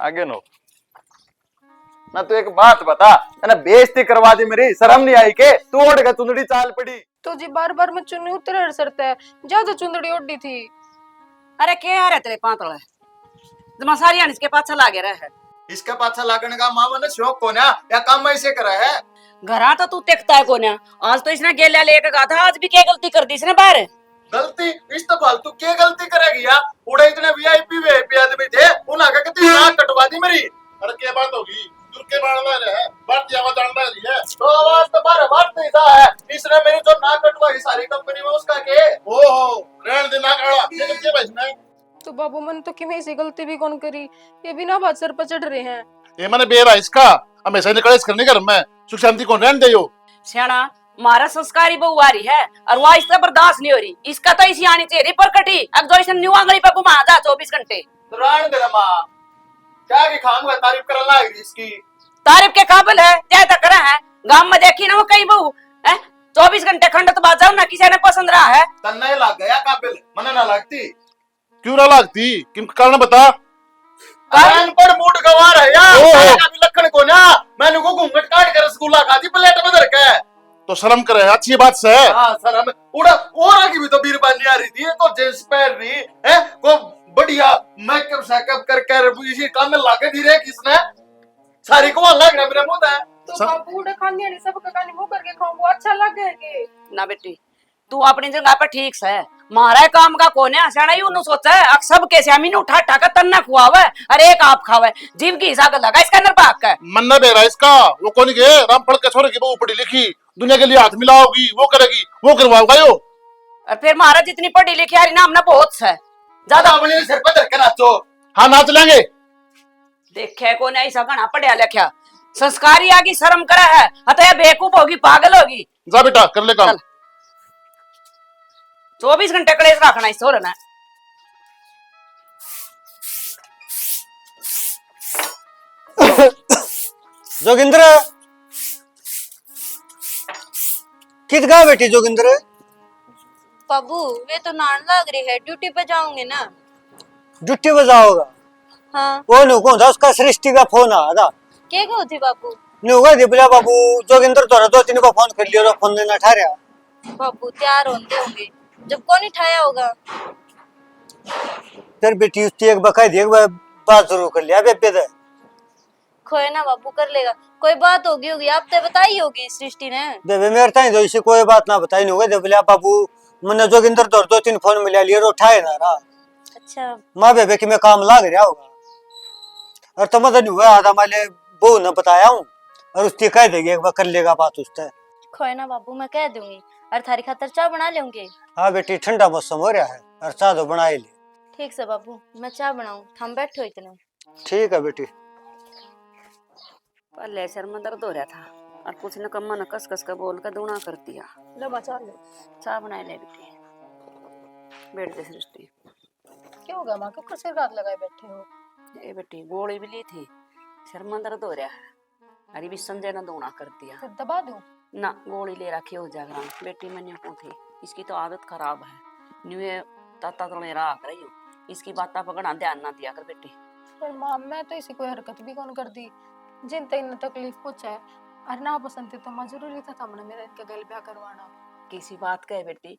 आगे नो ना। तू एक बात बता, है ना, बेइज्जती करवा दी मेरी, शर्म नहीं आई के? तू ओढ़ के चुंदड़ी चाल पड़ी। तो जी बार बार में चुन्नी उतरे सरता है, ज्यादा चुंदड़ी ओढ़ी थी। अरे क्या रहे तेरे पातल है सारी इसके पाछा लागे रहे है। इसका पाछा लागने का मामा ने शौक को ना या काम ऐसे करा है? घरा तो तू देखता है कोन्या, आज तो इसने गेलिया लेके गया था, आज भी क्या गलती कर दी इसने बाहर। गलती इस तो फालतू क्या गलती करेगी यार? उड़े इतने वीआईपी आदमी थे, उन्हें आगे कितनी नाक कटवा दी मेरी। अरे क्या बात होगी? दूर के बाढ़ रहे हैं, बढ़ती आवाज जान रही है। तो आवाज तो बार बार नहीं था है। इसने मेरी जो नाक कटवाई सारी कंपनी में, उसका के ओहो, रहने दे नाक अड़ा, ये तो क्या बजना? तो बाबू मन तो कि मैं ऐसी गलती भी कौन करी, ये बिना बात सर पर चढ़ रहे हैं। ये मैंने बेरा इसका हमेशा निकले इस करने कर मैं सुख शांति कौन रहने दे। सियाना मारा संस्कारी बहु आ रही है और वह इससे बर्दाश्त नहीं हो रही, इसका तो इसी आनी चाहिए परकटी। अब जो इसने न्यू आंगली पे घुमा जा 24 घंटे। रान दे मां, क्या की खाऊंगा तारीफ करने लग रही इसकी। तारीफ के काबिल है, क्या तक करा है गांव में देखी ना वो कई बहु है 24 घंटे खंड तो बात जाओ ना, किसी ने पसंद रहा है तन्ने लग गया काबिल, मने ना लगती। क्यों ना लगती? किन कारण बता। कान पर मूड गवार है यार, अभी लखन को ना मैंने को घूंघट काट कर रसगुल्ला खाती प्लेट में धर के। तो शर्म करे, अच्छी बात से। हाँ सर, हमें उड़ा और आगे भी तो बीरबानी आ रही थी, तो जींस पहन रही है को बढ़िया मेकअप सेकअप कर इसी काम में लाके दी रहे किसने सारी को लग रहा मेरे मुंह है। तो बाबू उड़े खानी नहीं, सब का खानी मुंह करके खाऊं, वो अच्छा लगे के ना बेटी। तू अपनी जगह पर ठीक से मारा काम का कोने आसाना ही उन्होंने सोचा है अक सब कैसे अमीन उठा ठाका तन्ना खुआवे अरे एक आप खावे जीव की हिसाब लगा इसका अंदर पाक का मन्ना बेरा इसका वो कौन के रामफल के छोरे की वो पढ़ी लिखी दुनिया के लिए हाथ मिलाओगी, वो करेगी, वो करवाओगा यो। और फिर महाराज जितनी पढ़ी लिखी यार ना हमने बहुत से ज्यादा अपने सिर पर धर के नाचो। हाँ नाच लेंगे। देखे को नहीं सगना पढ़िया लिखा संस्कारी आगी शर्म करा है अतः बेवकूफ होगी पागल होगी। जा बेटा कर ले काम। 24 घंटे कलेश रखना इस हो रहा जोगिंद्र कित गा बेटी जोगिंद्र? बाबू वे तो नान लग रही है, ड्यूटी पे जाऊंगे ना। ड्यूटी पे जाओगा? हाँ वो नु कौन था उसका सृष्टि का फोन आया। क्या कहो थी बाबू? नु गा दिबला बाबू जोगिंद्र तोरा दो तीन को फोन कर लियो रो फोन देना ठा रहा। बाबू तैयार होते होंगे जब कौन उठाया होगा। फिर बेटी उसकी एक बकाई देख बात शुरू कर लिया बेबे दे। खोए ना बाबू कर लेगा, कोई बात होगी होगी आप तो बताई होगी सृष्टि ने। बेबे मेरे ताई तो इसे कोई बात ना बताई नु गा दिबला बाबू मने जोगिंद्र तोर दो तीन फोन मिला लियो रो उठाए ना रहा। अच्छा मां बेबे कि मैं काम लाग रहा होगा और तो मदन हुआ आधा माले बहू ने बताया हूं और उसकी कह देगी एक बार कर लेगा बात उससे। खोए ना बाबू मैं कह दूंगी और थारी खातर चाय बना लेंगे। हाँ बेटी ठंडा मौसम हो रहा है और चाय तो बना ही ले। ठीक से बाबू मैं चाय बनाऊं, हम बैठो इतने। ठीक है बेटी। पहले सर में दर्द हो रहा था और कुछ न कम्मा न कस कस का बोल कर दूना कर दिया। लो बचा लो। चाय बनाए ले बेटी बैठ दे सृष्टि। क्या होगा माँ को कुछ रात लगाए बैठे हो? ए बेटी गोली भी ली थी, सर में दर्द हो रहा है अरे भी संजय ने दूना कर दिया। फिर दबा दूं? ना गोली ले रखी हो जागरण बेटी मैंने को थी इसकी तो आदत खराब है न्यू ताता तो मेरा आ रही हो इसकी बात पकड़ा ध्यान ना दिया कर बेटी। पर माँ मैं तो इसी कोई हरकत भी कौन कर दी, जिन तक तकलीफ पहुंचा है और ना पसंद थी तो मैं जरूरी था हमने मेरा इनका गल ब्याह करवाना। किसी बात का है बेटी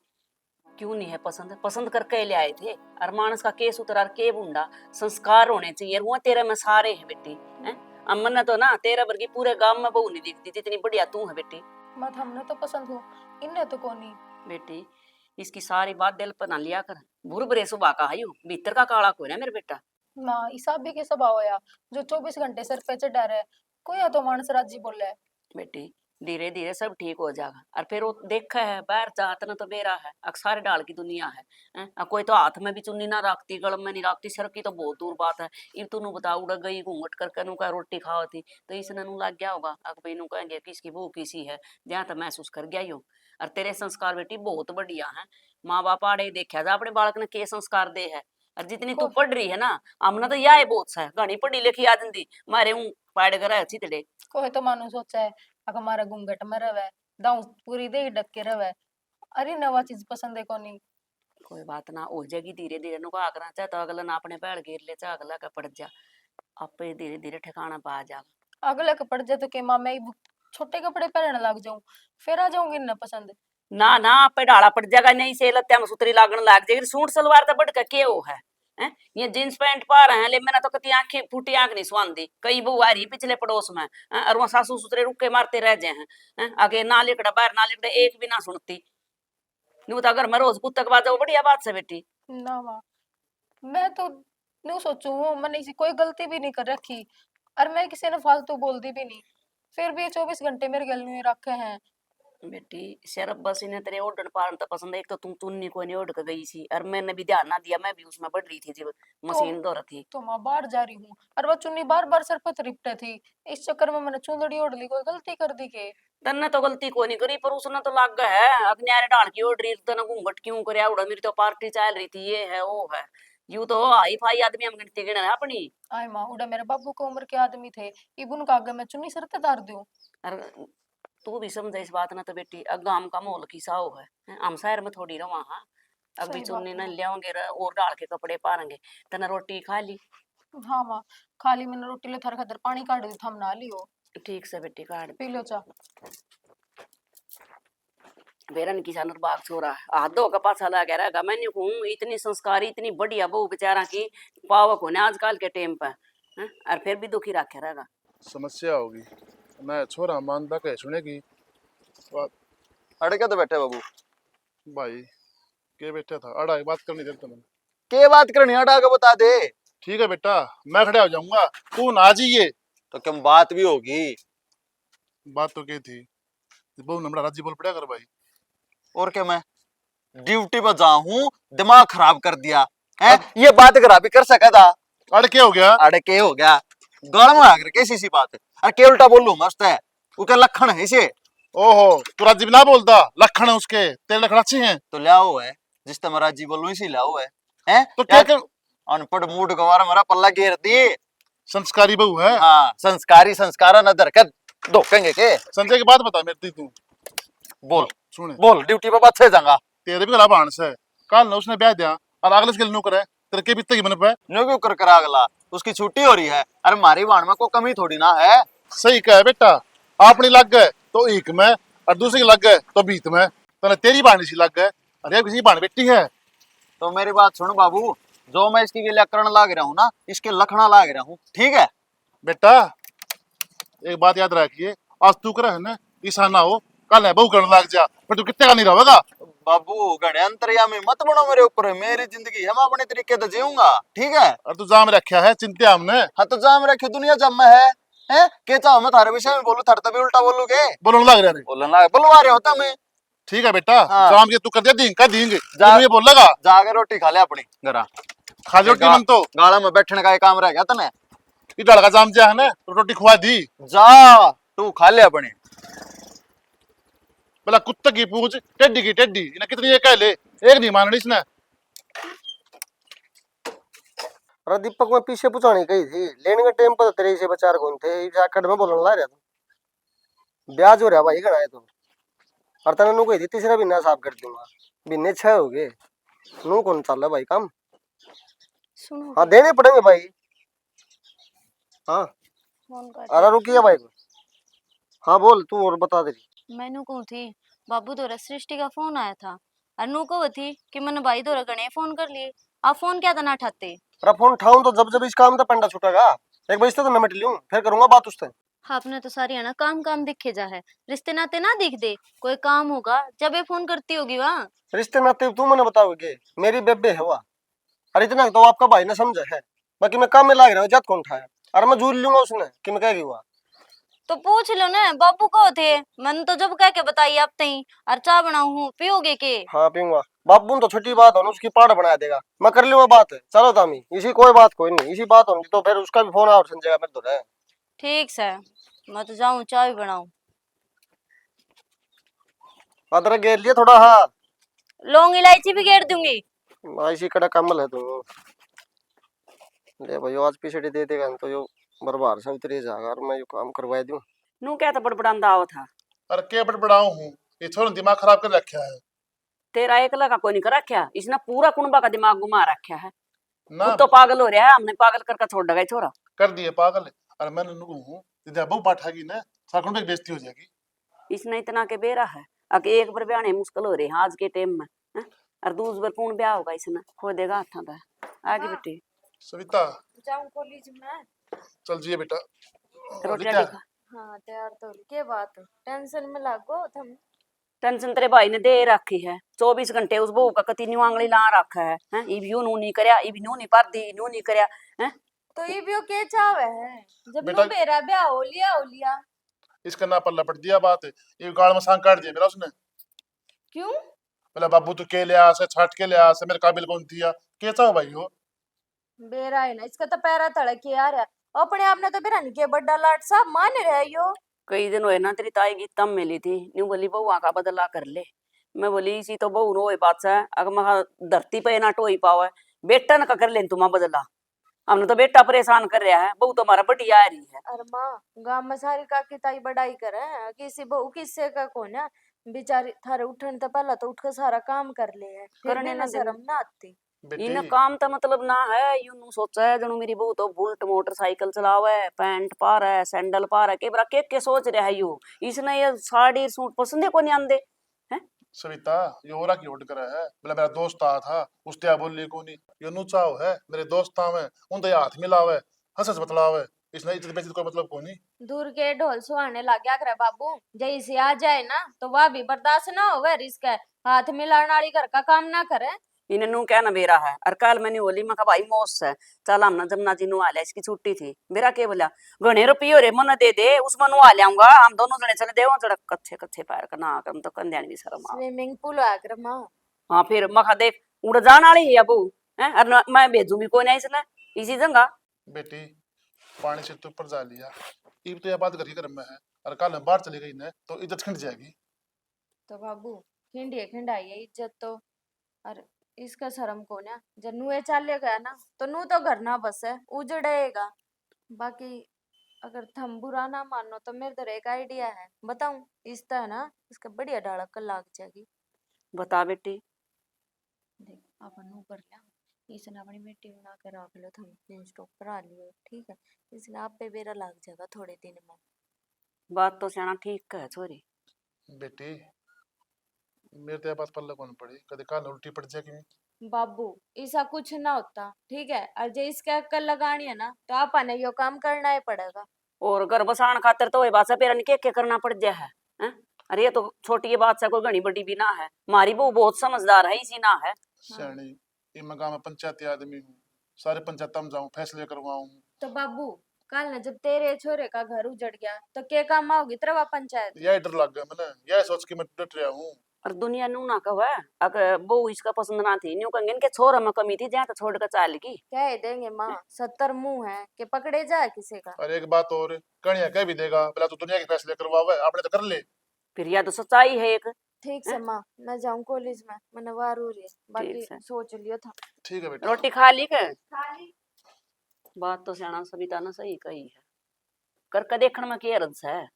क्यों नहीं है पसंद, पसंद करके ले आए थे और मानस का केस उतरा के बुंडा संस्कार होने चाहिए वो तेरे में सारे है बेटी हैं। अम्मन ने तो ना तेरा वर्गी पूरे गांव में बहू नहीं दिखती इतनी बढ़िया तू है बेटी। मत हमने तो पसंद हो इन्हें तो कौन नहीं। बेटी इसकी सारी बात दिल पर ना लिया कर, भूर बरे सुबह का आयु भीतर का काला को ना मेरे बेटा। माँ हिसाब भी के स्वभाव होया जो 24 घंटे सर पे चढ़ा रहे, कोई तो मानस राजी बोले है। बेटी धीरे धीरे सब ठीक हो जाएगा और फिर वो देखा है बाहर जात न तो बेरा है अक्सारे डाल की दुनिया है कोई तो हाथ में भी चुन्नी ना रखती गल में नहीं रखती सर की तो बहुत दूर बात है। इब तू बता उड़ गई घूंघट करके नु का रोटी खाओ थी तो इसने नु लग गया होगा अग भाई नु कहेंगे किसकी वो किसी है जहाँ तो महसूस कर गया यो। और तेरे संस्कार बेटी बहुत बढ़िया है, माँ बाप आड़े देखा जा अपने बालक ने के संस्कार दे है और जितनी तू पढ़ रही है ना हमने तो यह बहुत सा घनी पढ़ी लिखी आदमी मारे हूँ पाड़ कर अच्छी तेरे कोई तो मानो सोचा है अगर हमारा घूंघट में रवे दाऊ पूरी दे ढक के रवे, अरे नवा चीज पसंद है कोनी। कोई बात ना हो जाएगी धीरे धीरे नुका आगरा चाहे तो अगला ना अपने पैर गिर ले चाहे अगला का पड़ जा आपे धीरे धीरे ठिकाना पा जाएगा। अगले कपड़े जे तो के माँ मैं छोटे कपड़े पहनने लग जाऊं, फिर आ जाऊंगी ना पसंद। ना ना आपे डाला पड़ जाएगा, नहीं से लत्या में सुतरी लागण लाग जाएगी। सूट सलवार तो बढ़ के वो है, हैं? ये जींस पैंट पा रहे हैं ले, मैंने तो कती आंखें फूटी आंख नहीं स्वांदी। कई बहू आ रही पिछले पड़ोस में, हैं? और वहाँ सासू सुतरे रुके मारते रह जाए हैं, आगे ना लिकड़ा बाहर ना लिकड़ा, एक भी ना सुनती। न्यू तो अगर मैं रोज पुस्तक बाजा बढ़िया बात से बेटी। ना माँ, मैं तो न्यू सोचू हूँ, मैंने इसी कोई गलती भी नहीं कर रखी, और मैं किसी ने फालतू बोलती भी नहीं, फिर भी ये 24 घंटे मेरे गल में रखे हैं। बेटी सिर्फ बस इन्हें तेरे ओढ़न पालन तो पसंद है। एक तो तुम तुन्नी को नहीं ओढ़ के गई सी, और मैंने भी ध्यान ना दिया, मैं भी उसमें बढ़ रही थी जब मशीन दो रही थी। तो माँ बाहर जा रही हूँ और वो चुन्नी बार बार सर पर रिपटे थी, इस चक्कर में मैंने चुंदड़ी ओढ़ ली। कोई गलती कर दी के? तन्ने तो गलती को नहीं करी, पर उसने तो लाग गया है अग्नियारे डाल की ओढ़ रही, तने घूंघट क्यों करे उड़ा? मेरी तो पार्टी चल रही थी, ये है वो है, यूं तो हाई फाई आदमी हम गिनती गिने है अपनी। आय माँ, उड़ा मेरे बाबू को उम्र के आदमी थे, इबुन का आगे मैं चुन्नी सर पे तार दूं? और तू भी समझ इस बात ना तो बेटी, अब गांव का माहौल किसा हो है, हम शहर में थोड़ी रहो वहां। अब भी सही चुन्नी बात न है। लियाओगे और डाल के कपड़े पारेंगे। तने रोटी खा ली? हाँ माँ, खाली मैंने रोटी ले थार खातर पानी काट दी, थम ना लियो। ठीक से बेटी काट पी लो चा। बेरन की जानवर बाग छोरा हाथ धो का पाछा लगा रहेगा। मैं कहूँ इतनी संस्कारी इतनी बढ़िया बहू बेचारा की पावक होने आजकल के टाइम पे, हैं? और फिर भी दुखी रखे रहेगा। समस्या होगी, मैं छोरा मानता कह सुनेगी बात। अड़े क्या तो बैठे बाबू? भाई के बैठा था अड़ा की बात करनी देता मैंने। के बात करनी अड़ा के बता दे। ठीक है बेटा, मैं खड़े हो जाऊंगा, तू ना जाइए। तो क्या बात भी होगी? बात तो क्या थी, बहु नंबरा राजी बोल पड़ा कर भाई। और क्या, मैं ड्यूटी पर जा हूँ, दिमाग खराब कर दिया है? ये बात खराबी कर सका था? अड़ क्या हो गया? अड़े के हो गया, गाल में आकर कैसी सी बात है? अरे के उल्टा बोल लू मस्त है, उसका लखन है इसे। ओहो, तू राजी ना बोलता, लखन है उसके, तेरे लखन अच्छे हैं तो लाओ है, जिस तरह राजी बोलू इसी लाओ है, हैं? तो क्या कर। अनपढ़ मूड गवार मेरा पल्ला घेर दी। संस्कारी बहू है। हाँ, संस्कारी संस्कार न दरकत धोखेंगे के? संजय की बात बता मेरी तू। बोल सुने, बोल, ड्यूटी पर बात से जाऊंगा। तेरे भी गला बांस है, कल ना उसने ब्याह दिया और अगले के लिए नौकर है, तेरे के बित्ते की मन पे। न्यू क्यों कर करा अगला, उसकी छुट्टी हो रही है, अरे हमारी वाण में कोई कमी थोड़ी ना है। सही कहा बेटा, अपनी लग गए तो एक में और दूसरी की लग गए तो बीत में, तो तेरी बाणी सी लग गए, अरे किसी बाण बेटी है। तो मेरी बात सुन बाबू, जो मैं इसकी व्याकरण लाग रहा हूँ ना, इसके लखना लाग रहा हूँ, ठीक है? बेटा एक बात याद रखिए, आज तू कर है ना, ईसा ना हो कल है बहू करने लग जा, फिर तू कितने का नहीं रहेगा। बाबू गणे अंतर्यामी मत बनो मेरे ऊपर, मेरी जिंदगी है, मैं अपने तरीके से जीऊंगा, ठीक है? और तू जाम रखा है चिंता हमने। हाँ तो जाम रखी दुनिया जम में है, हैं? के चाहो मैं थारे विषय में बोलू, थारे तभी उल्टा बोलूगे? बोलने लग रहा है। बोलना बुलवा रहे होता मैं। ठीक है बेटा, हाँ। जाम के तू कर दिया दिन का देंगे, जा- ये बोलेगा जाके रोटी खा ले अपनी घरा, खा रोटी मन तो गाला में बैठने का एक काम रह गया तने। ये लड़का जाम जा है ना, तो रोटी खुआ दी, जा तू खा ले अपनी। बोला कुत्ते की पूछ टेड्डी की टेड्डी, इन्हें कितनी ये कह ले, एक नहीं माननी इसने। अरे दीपक, मैं पीछे पुचानी कही थी, लेने के टाइम पर तेरे से बचार कौन थे, जाकट में बोलने ला रहा था। ब्याज हो रहा भाई घना है तो, और तने नू कही थी तीसरा बिना साफ कर दूंगा, बिन्ने 6 हो गए, नू कौन चल रहा भाई काम? सुनो, हाँ देने पड़ेंगे भाई। हाँ फोन कर अरे रुकिए भाई। हाँ बोल तू, और बता दे। मैनू को थी बाबू द्वारा सृष्टि का फोन आया था, और नू को थी कि मैंने भाई द्वारा गणे फोन कर लिए, आप फोन क्या था ना उठाते? अरे फोन उठाऊं तो जब जब इस काम था पंडा छूटेगा, एक बजे तो नमट लूं, फिर करूंगा बात उससे। आपने तो सारी है ना काम काम दिखे जा है, रिश्ते नाते ना दिख दे, कोई काम होगा जब ये फोन करती होगी वहाँ। रिश्ते नाते तू मैंने बताओगे, मेरी बेबे है वह, अरे इतना तो आपका भाई ने समझा है, बाकी मैं काम में लाग रहा हूँ, जात कौन उठाया? अरे मैं झूल लूंगा उसने कि मैं कहेगी हुआ। तो पूछ लो ना बाबू को थे, मैंने तो जब कह के बताई आप तई, और चाय बनाऊ हूँ पियोगे के? हाँ पीऊंगा, बाबू तो छोटी बात हो ना, उसकी पहाड़ बना देगा, मैं कर लूंगा बात। चलो तामी, इसी कोई बात कोई नहीं, इसी बात होगी तो फिर उसका भी फोन और समझेगा मेरे तो है। ठीक है, मैं तो जाऊँ चाय बनाऊं। अदरक घेर लिया थोड़ा, हाँ लौंग इलायची भी घेर दूंगी। इसी कड़ा कमल है तू। ले भाई आज पीछे दे देगा तो यो बर्बाद से उतरे जाएगा, और मैं यो काम करवा दूं। नू क्या तो बड़बड़ांदा आओ था, अरे के बड़बड़ाऊं हूँ, ये छोरा दिमाग खराब कर रखा है तेरा एकला का कोई नहीं कर रखा, इसने पूरा कुनबा का दिमाग घुमा रखा है। ना। खुद तो पागल हो रहा है, हमने पागल करके छोड़ दगा छोरा। कर दिए पागल। और मैं नन्नू हूँ जब बहु पाठागी ना साखुन में बेइज्जती हो जाएगी। इसने इतना के बेरा है अके एक बार ब्याह मुश्किल हो रही है आज के टाइम में हैं? और दूसरी बार कौन ब्याह होगा इसने खो देगा हाथा था आगे बेटी सविता जाऊं कॉलेज में? चल जिए बेटा। रोटी विद्या, खा। हाँ तैयार तो होली। के बात टेंशन में लागो तुम। टेंशन तेरे भाई ने दे रखी है 24 घंटे उस बहू का कति न्यू आंगली ला रखा है हैं इब यूं नू नहीं करया इब नू नहीं पर दी नू नहीं करया हैं तो ये भी के चावे है जब बेटा- नो मेरा ब्याह हो लिया। इसका ना पल्ला पट दिया बात। ये गाल में सांग काट दिया मेरा उसने। क्यों? बोला बाबू तू के लिया से छाट के लिया से मेरे काबिल कौन थी कैसा हो भाई हो। बेरा है ना इसका तो पैरा तड़क के आ रहा अपने आप ने तो बेरा नहीं के बड़ा लाट साहब मान रहे यो। कई दिन हुए ना तेरी ताई की तम मिली थी न्यू बोली बहू का बदला कर ले मैं बोली इसी तो बहू रो बात से अगर मैं धरती पे ना टोई पावे बेटा न का कर ले तुम्हारा बदला हमने तो बेटा परेशान कर रहा है बहू तो हमारा बढ़िया आ रही है। अरे माँ गांव में सारी काकी ताई बड़ाई करे किसी बहू किससे का कौन है बेचारी थारे उठन तो पहला तो उठ के सारा काम कर ले है फिर करने भी ना ना शर्म ना आती। बेटी इन काम तो मतलब ना है यूं सोचा है जनु मेरी बहू तो बुलेट मोटरसाइकिल चलावे पैंट पा रहा है सैंडल पा रहा है के बरा के सोच रहा है यू इसने ये साड़ी सूट पसंद है को नहीं आंदे हैं सविता ये हो रहा की होट करा है। बोला मेरा दोस्त आ था उसते आ बोली को नहीं ये नुचाव है मेरे दोस्त था में उन तो हाथ मिलावे हंस हंस बतलावे इसने इज्जत बेइज्जत कोई मतलब को नहीं। दूर के ढोल सुहाने लग गया करे बाबू जैसे आ जाए ना तो वह भी बर्दाश्त ना होवे रिस्क है हाथ मिलाने वाली घर का काम ना करे। इन्हें नू क्या ना बेरा है और कल मैंने बोली मैं भाई मौस है चल हम ना जमुना जी नु आ लिया इसकी छुट्टी थी मेरा के बोला घने रुपये रे मन दे दे उसमें नु आ लियाऊंगा हम दोनों जने चले देव चढ़ कच्चे कच्चे पैर का ना करम तो कंध्यान भी शर्म आ स्विमिंग पूल आकर माँ हाँ फिर मखा देख उड़ जान वाली है अबू हैं और मैं भेजू भी कोई नहीं इसने इसी जगह बेटी पानी से तो ऊपर जा लिया इब तो यह बात घर घर में है और कल बाहर चली गई ना तो इज्जत खिंड जाएगी। तो बाबू खिंडिए खिंडाई है इज्जत तो और इसका शर्म को ना जब नुए चाले गया ना तो नू तो घर ना बस है उजड़ेगा। बाकी अगर थम बुरा ना मानो तो मेरे तो एक आइडिया है बताऊं इसका है ना इसका बढ़िया डालक लाग जाएगी। बता बेटी देख अपन ऊपर लिया इसने अपनी मिट्टी बना के रख लो थम जींस टॉप पर आ लियो ठीक है इसने आप पे बेरा लग जाएगा थोड़े दिन में। बात तो सियाना ठीक है छोरी बेटी मेरे तो बात पल्ले कौन पड़ी कभी काल उल्टी पड़ जाएगी। बाबू ऐसा कुछ ना होता ठीक है और जो इसके अक्कल लगानी है ना तो आप ने यो काम करना ही पड़ेगा। और घर बसाण खातर तो वही बात से पेरा के करना पड़ जाए है हैं? अरे ये तो छोटी बात से कोई घनी बड़ी भी ना है मारी बहू बहुत समझदार है इसी ना है सियाणी ये मैं गाँव में पंचायती आदमी हूँ सारे पंचायत में जाऊँ फैसले करवाऊँ। तो बाबू कल ना जब तेरे छोरे का घर उजड़ गया तो क्या काम आओगी तेरा पंचायत। यह डर लग गया मैंने यह सोच के मैं डट रहा हूँ। और दुनिया नू ना कहो है अगर बहू इसका पसंद ना थी न्यू कहेंगे इनके छोर में कमी थी जहाँ तो छोड़ कर चाल की कह ही देंगे माँ 70 मुंह है कि पकड़े जाए किसी का। और एक बात और कणिया कह भी देगा पहला तो दुनिया के फैसले करवावे आपने तो कर ले। फिर या तो सच्चाई है एक ठीक से माँ मैं जाऊँ कॉलेज में मैंने वार हो रही है बाकी ठीक है। सोच लियो था। ठीक है बेटा। रोटी खा ली के बात तो सियाना सविता ने सही कही है करके देखने में क्या रंस है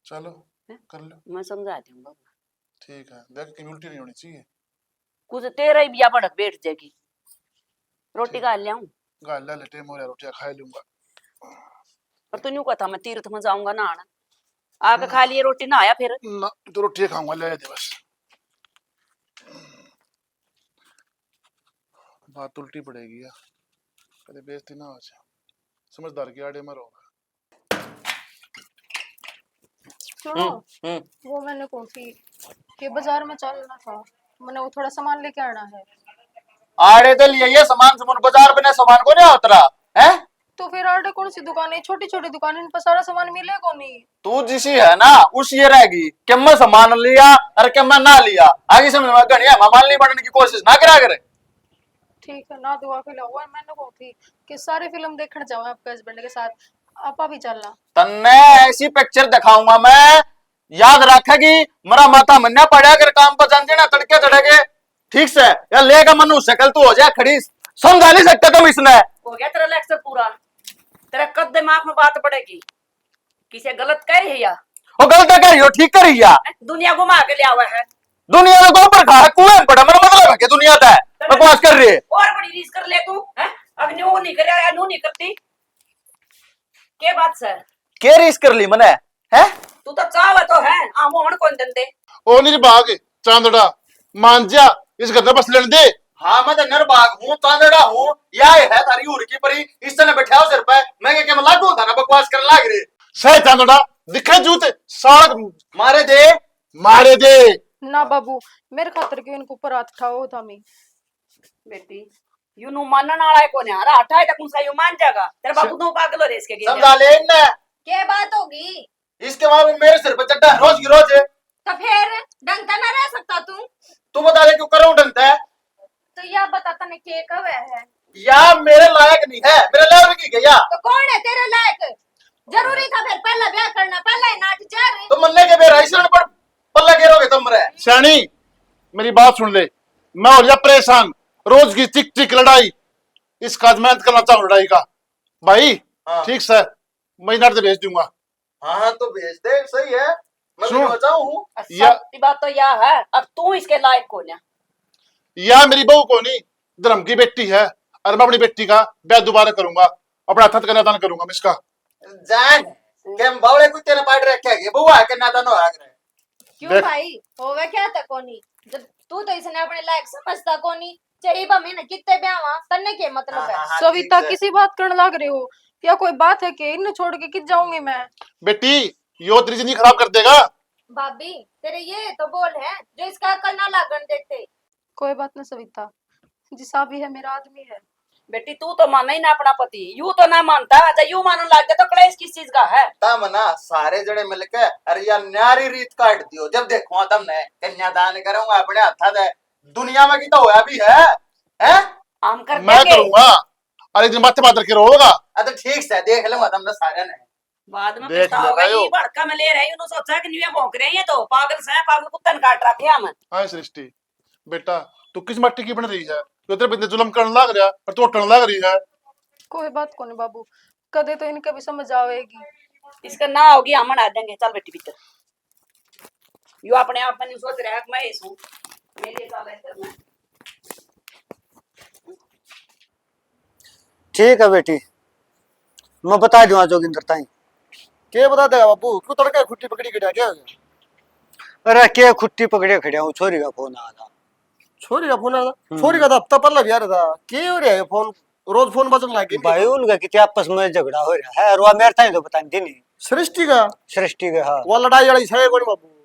चलो हैं? कर लो। मैं समझाती हूँ बाबू ठीक है देख कहीं उल्टी नहीं होनी चाहिए। कुछ तेरा ही बिया भड़क बैठ जाएगी रोटी खा ले आऊं गाल ले लेटे मोरे रोटियां खा लूंगा। और तू न्यू कहता मैं तीर्थ में जाऊंगा नहाना आके खा लिए रोटी ना आया फिर ना तो रोटियां खाऊंगा ले दे बस। बात उल्टी पड़ेगी यार कभी बेइज्जती ना हो जाए समझदार की आड़े मरो। सुनो वो मैंने कॉफी के बाजार में चलना था मैंने वो थोड़ा सामान लेके आना है। आड़े तो लिए ये सामान सामान बाजार बने सामान को नहीं उतरा है तो फिर आड़े कौन सी दुकान है छोटी छोटी दुकान इन पर सारा सामान मिलेगा नहीं। तू जिसी है ना उसी ये रहेगी कि मैं सामान लिया और कि मैं ना लिया आगे समझ में गणिया माल नहीं बढ़ने की कोशिश ना करा करे। ठीक है ना दुआ के हुआ मैंने कॉफी कि सारी फिल्म देखने जाओ आपके हस्बैंड के साथ आपा भी चलना। तन्ने ऐसी पिक्चर दिखाऊंगा मैं याद रखेगी मेरा माथा मन्ना पड़ा कर काम पर जान ना तड़के चढ़ेगे ठीक से या लेगा मनु शकल तू हो जाए खड़ी समझा नहीं सकते तुम इसने। हो गया तेरा लेक्चर पूरा तेरा कद दिमाग में बात पड़ेगी किसे गलत कह रही है या वो गलत कर रही हो ठीक कर रही है दुनिया घुमा के लिया हुआ है दुनिया में गोबर खा कुएं में पड़ा मेरा मतलब है कि दुनिया था बकवास कर रही है और बड़ी रीस कर ले तू हैं अब न्यू नहीं कर न्यू नहीं करती के बात सर के रीस कर ली मने है तू तो चाव तो है आ मोहन कौन दंदे ओ नहीं बाग चांदड़ा मान जा इस घर बस लेने दे। हाँ मैं तो नरबाग हूँ तांदड़ा हूँ या है तारी उड़ की परी इस तरह बैठा हो सिर पे मैं क्या मैं लागू था ना बकवास करने लाग रहे सह चांदड़ा दिखे जूते साग मारे दे मारे दे। ना बाबू मेरे खातर क्यों इनको ऊपर हाथ उठाओ था मैं बेटी यू नु मानन वाला है कोने हरा हटाए तक उनसा यू मान जाएगा तेरे बाबू तो पागल हो रे इसके गेले समझा ले इन्ने क्या बात होगी? इसके बाद मेरे सिर पे चड्डा है रोज की रोज है। तो फिर ढंग का ना रह सकता तू बता दे क्यों करूं ढंग है तो यह बताता ने के कब है या मेरे लायक नहीं है मेरे लेवल की गया तो कौन है तेरे लायक? जरूरी था फिर पहला ब्याह करना पहला ही नाट जा रहे तो मन्ने के बेरा इसने पर पल्ला गिरोगे तुम रे सैनी मेरी बात सुन ले मैं हो गया परेशान रोज की चिक चिक लड़ाई इसका मेहनत करना चाहूँ लड़ाई का भाई हाँ। ठीक सर मैं नर्द भेज दूंगा। हाँ तो भेज दे सही है मैं सुन। तो बचाऊं हूँ या सच्ची बात तो यह है अब तू इसके लायक कौन है या मेरी बहू को नहीं धर्म की बेटी है और मैं अपनी बेटी का ब्याह दोबारा करूंगा अपना हथ का निदान करूंगा मैं इसका। जान के बावले कुत्ते ने पाड़ रखे है बुआ के नाता नो आग रहे क्यों देख। भाई होवे क्या था कोनी जब तू तो इसने अपने लायक समझता कोनी चाहिए बा मैंने कितने ब्याह तन्ने के मतलब है सविता किसी बात करने लग रहे हो या कोई बात है कि इन्हें छोड़ के किस जाऊंगी मैं बेटी यो तेरी जिंदगी खराब कर देगा। भाभी तेरे ये तो बोल है जो इसका अकल ना लागन देते कोई बात नहीं सविता जिसा भी है मेरा आदमी है बेटी तू तो माना ही ना अपना पति यू तो ना मानता जब यू मानने लग गया तो क्लेश किस चीज का है तम ना सारे जड़े मिलके अरे यार न्यारी रीत काट दियो जब देखो तुमने कन्यादान करूंगा अपने हाथा दे दुनिया में की तो होया भी है आम कर मैं देंगे करूंगा और एक दिन माथे बात करके रोगा। तो ठीक से देख लूंगा तुमने सारे ने बाद में देख पछताओगे लगायो। ये भड़का में ले रहे उन्होंने सोचा कि न्यू भौंक रहे हैं तो पागल से पागल कुत्तन काट रखे हम हाँ सृष्टि बेटा तू किस मट्टी की बन रही है जो तेरे बंदे जुल्म करने लग रहा और तू उठने लग रही है। कोई बात को नहीं बाबू कदे तो इनके भी समझ आवेगी इसका ना होगी हम आ देंगे चल बेटी भीतर यू अपने आप में नहीं सोच रहा है कि मैं ये हूँ मेरे साथ ऐसे में ठीक है बेटी मैं बता दूंगा जोगिंदर ताई के बता देगा बाबू क्यों तड़का खुट्टी पकड़ी के क्या हो गया? अरे के खुट्टी पकड़े खड़े हूँ छोरी का फोन आ था छोरी का फोन आया था छोरी का तो हफ्ता पहले भी आ रहा था के हो रहा है फोन रोज फोन बजने लग गया भाई उनका कितने आपस में झगड़ा हो रहा है और वह मेरे ताई तो पता नहीं नहीं सृष्टि का सृष्टि का हाँ वो लड़ाई लड़ाई है कोनी बाबू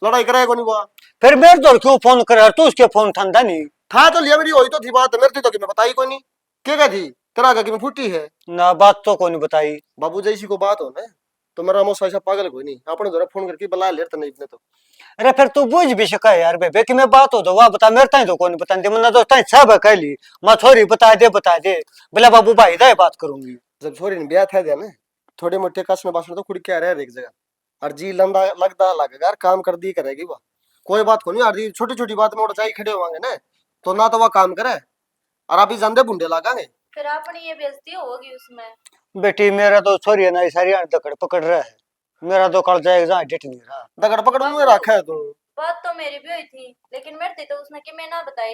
लड़ाई कराए कोनी वो फिर मेरे तो क्यों फोन कर तू उसके फोन ठंडा नहीं था तो लिया मेरी वही तो थी बात मेरे थी तो कि मैं बताई कोनी के का थी तेरा का कि मैं फूटी है ना बात तो कौन बताई बाबू जैसी को बात हो ना तो मेरा मोसा ऐसा पागल कोई नहीं अपने जरा फोन करके बुला लेता नहीं इतने तो अरे फिर तू बुझ भी सका यार बेबे कि मैं बात हो तो वह बता मेरे ताई तो कौन बता दे मना तो ताई सब कह ली मैं छोरी बता दे बोला बाबू भाई दाई बात करूंगी जब छोरी ने ब्याह था ना थोड़े मोटे कसम बासण तो खुद क्या रहे एक जगह और जी लंदा लगता लगेगा यार काम कर दी करेगी वह कोई बात को नहीं यार छोटी छोटी बात में उड़ खड़े होंगे ना तो ना तो वह काम करे और अभी जंदे बुंडे लगाएंगे फिर अपनी ये बेइज्जती होगी उसमें बेटी मेरा तो छोरी है ना सारी दकड़ पकड़ रहा है मेरा तो कल जाएगा जहाँ डेट नहीं रहा दगड़ पकड़ में रखा है तू बात तो मेरी भी हुई थी लेकिन मेरे थी तो उसने कि मैं ना बताई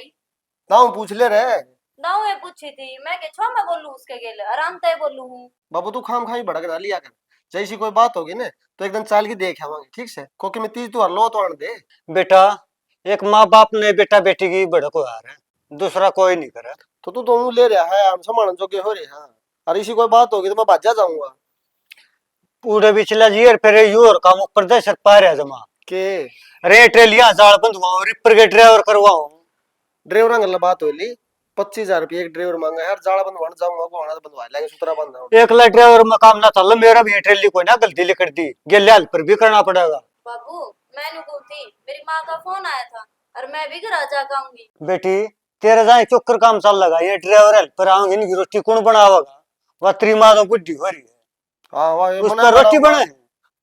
दाऊ पूछ ले रहे दाऊ है पूछी थी मैं के छो मैं बोलूं उसके गेले आराम से बोलूं हूं बाबू तू खाम खाई भड़क ना लिया कर जैसी कोई बात होगी ना तो एकदम चाल की देख आवांगे ठीक से क्योंकि मैं तीज तू लो तो आन दे बेटा एक माँ बाप ने बेटा बेटी की भड़को यार है दूसरा कोई नहीं करे तो तू तो ले रहा है हम संभालन जोगे हो रहे हाँ और इसी कोई बात होगी तो मैं भाजा जाऊंगा पूरे भी चला जी और फिर यू और काम ऊपर दे सक पा रहा जमा के रे ट्रेलियां जाल बंधवाओ रिपर के ड्राइवर करवाओ ड्राइवर गल बात हो ली 25,000 रुपये एक ड्राइवर मांगा यार जाड़ा बंधवान जाऊंगा को आना बंधवा लेंगे सुतरा बंधा एकला ड्राइवर में काम ना चल मेरा भी ट्रेली को ना गलती लिख दी गेले हाल पर भी करना पड़ेगा बाबू मैंने बोलती मेरी माँ का फोन आया था और मैं भी घर जा आऊंगी बेटी तेरे जाए चुक्कर काम चल लगा ये ड्राइवर हेल्प पर आऊंगी इनकी रोटी कौन बनावेगा वह तेरी माँ तो बुद्धि हो रही है हाँ वाह ये उसका रोटी बनाए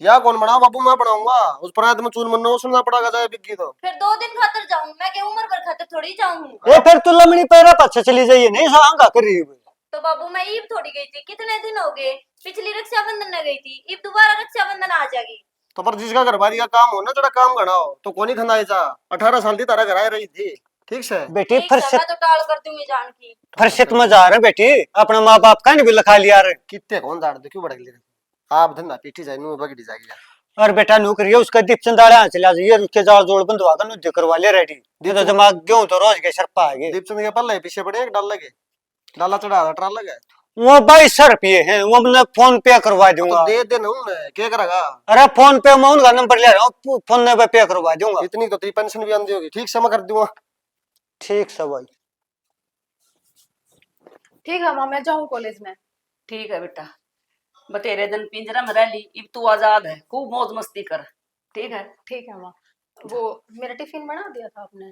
या कौन बना बाबू मैं बनाऊंगा उस पर में चून मन्नो सुनना पड़ेगा जाए बिग्गी तो फिर 2 दिन खातर जाऊं मैं के उम्र भर खातर थोड़ी जाऊं ए फिर तू लमड़ी पैरा पाछे चली जाइए नहीं सांगा कर रही है तो बाबू मैं ईब थोड़ी गई थी कितने दिन हो गए पिछली रक्षाबंधन में गई थी ईब दोबारा रक्षाबंधन आ जाएगी तो पर जिसका घरबारी का काम हो ना जरा काम करना हो तो कोनी खंदाई जा 18 साल की तारा घर आ रही थी ठीक से बेटी ठीक है, फरसत मैं तो टाल कर दूंगी जान की फरसत में जा रहे बेटी अपने माँ बाप का नहीं भी लिखा लिया रे कितने कौन दाड़ दे क्यों भड़क ले आप धंधा पीठी जाए नू बगड़ी जाएगी यार। और बेटा नू करिए उसका दीपचंद दाड़े हाथ चला जाइए उसके जाल जोड़ बंधवा कर नुद्ध करवा ले रेडी दे तो दिमाग गेहूं तो रोज के सरपा आगे दीपचंद के पल्ले पीछे पड़े एक डाल लगे डाला चढ़ा ट्राल लगे वो 2200 रुपये हैं वो मैं फोन पे करवा दूंगा तो दे देना हूं मैं क्या करेगा। अरे फोन पे मैं उनका नंबर ले रहा हूँ फोन पे करवा दूंगा इतनी तो तेरी पेंशन भी आंदी होगी ठीक से मैं कर दूंगा। ठीक सब भाई ठीक है माँ मैं जाऊँ कॉलेज में। ठीक है बेटा, बतेरे दिन पिंजरा में रह ली, अब तू आजाद है, खूब मौज मस्ती कर। ठीक है। ठीक है माँ। वो मेरा टिफिन बना दिया था आपने?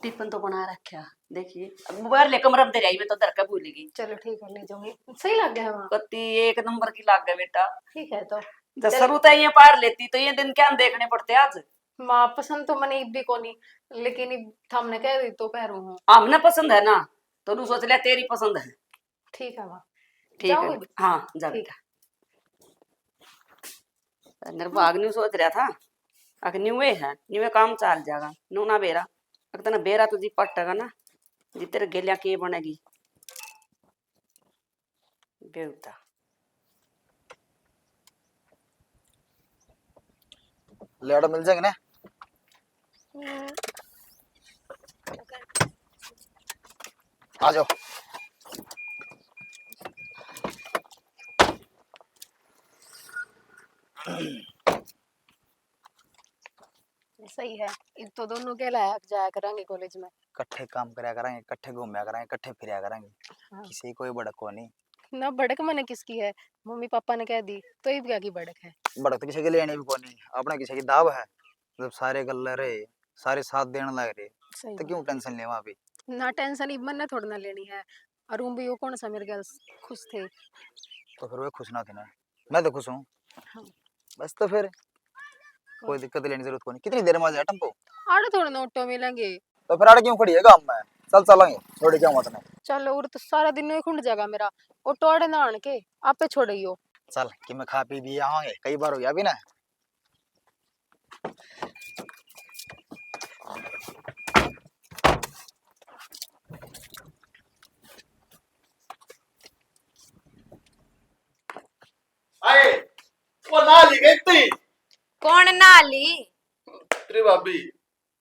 टिफिन तो बना रखा, देखिए अब मोबाइल ले कमरे में तेरे आई में तो दर का भूलेगी। चलो ठीक है ले जाऊंगी। सही लग गया है माँ? कत्ती एक नंबर की लाग गया बेटा। ठीक है तो जब शुरू तो ये पार लेती तो ये दिन क्या देखने पड़ते आज। माँ पसंद तो मैंने इब भी को नहीं, लेकिन इब हमने कह दी तो पैरों हूँ। हमने पसंद है ना, तो तू सोच लिया तेरी पसंद है। ठीक है माँ। ठीक है जाओगे? हाँ जा ठीक बेटा। निर्भाग न्यू सोच रहा था अगर न्यूए है न्यूए काम चाल जाएगा नू ना बेरा अगर तना बेरा तुझी पटेगा ना जी तेरे गेलिया के बनेगी बेउता। लेड़ा मिल जाएंगे ना। आ जाओ। सही है। इब तो दोनों के लायक जाया करेंगे कॉलेज में। इकट्ठे काम करया करेंगे, इकट्ठे घूमया करेंगे, इकट्ठे फिरया करेंगे। हाँ। किसी की कोई भड़क को नहीं। ना भड़क मैंने किसकी है, मम्मी पापा ने कह दी तो इब क्या की भड़क है। भड़क तो किसी की लेनी भी को नहीं, अपने किसी की दाव है। जब सारे गल रहे, सारे साथ देने लग रहे, सही तो बात। क्यों टेंशन लेवा अभी। ना टेंशन इब मैंने थोड़ा ना लेनी है। और भी वो कौन सा मेरे गर्ल्स खुश थे। तो फिर वो खुश ना थे ना, मैं तो खुश हूँ। हाँ। बस तो फिर कोई दिक्कत लेने की जरूरत को नहीं। कितनी देर में आ जाए टेम्पो? आड़े थोड़े ना ऑटो मिलेंगे। तो फिर आड़े क्यों खड़ी है गाँव में? चल चलेंगे, छोड़ क्या मत नहीं। चलो और तो सारा दिन नहीं खुंड जाएगा मेरा। ऑटो आड़े ना आन के आपे छोड़ियो। चल कि मैं खा पी भी आवांगे, कई बार हो गया अभी ना। आए वो ना ली गई थी कौन नाली? तेरी भाभी।